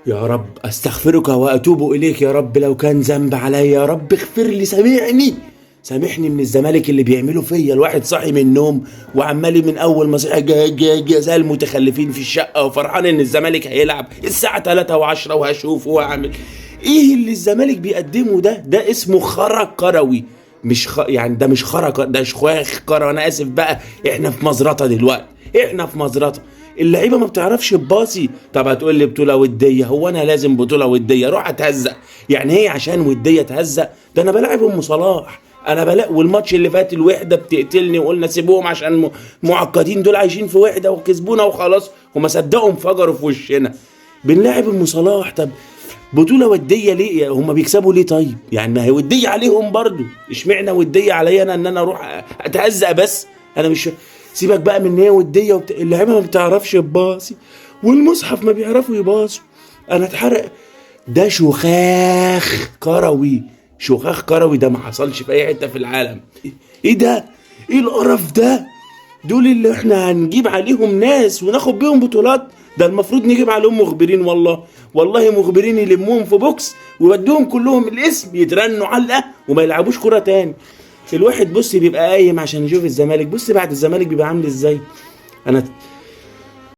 يا رب استغفرك واتوب اليك يا رب، لو كان ذنب عليا يا رب اغفر لي، سامحني سامحني من الزمالك اللي بيعملوا فيا. الواحد صاحي من النوم وعمالي من اول ما صحي زي المتخلفين في الشقه، وفرحان ان الزمالك هيلعب الساعه 3 و10 وهشوفه وهعمل ايه اللي الزمالك بيقدمه. ده اسمه خرا كروي، مش يعني ده مش خرا، ده شخواخ كروي. انا اسف بقى، احنا في مزرطه دلوقتي، احنا في مزرطه. اللعيبه ما بتعرفش تباصي. طب هتقول لي بطوله وديه، هو انا لازم بطوله وديه روح اتهزق؟ يعني هي عشان وديه تهزق؟ ده انا بلاعب ام صلاح، انا بلاقي. والماتش اللي فات الوحده بتقتلني، وقلنا سيبوهم عشان معقدين، دول عايشين في وحده وكسبونا وخلاص، وما صدقوا انفجروا في وشنا. بنلاعب ام صلاح. طب بطوله وديه ليه؟ هم بيكسبوا ليه؟ طيب يعني ما هي وديه عليهم برضو، اشمعنى وديه عليا انا ان انا اروح اتهزق بس؟ انا مش، سيبك بقى من ان هي وديه اللعيبه ما بتعرفش تباصي، والمصحف ما بيعرفوا يباصوا. انا اتحرق. ده شخاخ كروي، شخاخ كروي، ده ما حصلش في اي حته في العالم. ايه ده؟ ايه القرف ده؟ دول اللي احنا هنجيب عليهم ناس وناخد بيهم بطولات؟ ده المفروض نجيب عليهم مخبرين، والله مخبرين يلموهم في بوكس ويودوهم كلهم الاسم يترنوا علقه وما يلعبوش كرة تاني. الواحد بص بيبقى قايم عشان يشوف الزمالك، بص بعد الزمالك بيبقى عامل ازاي. انا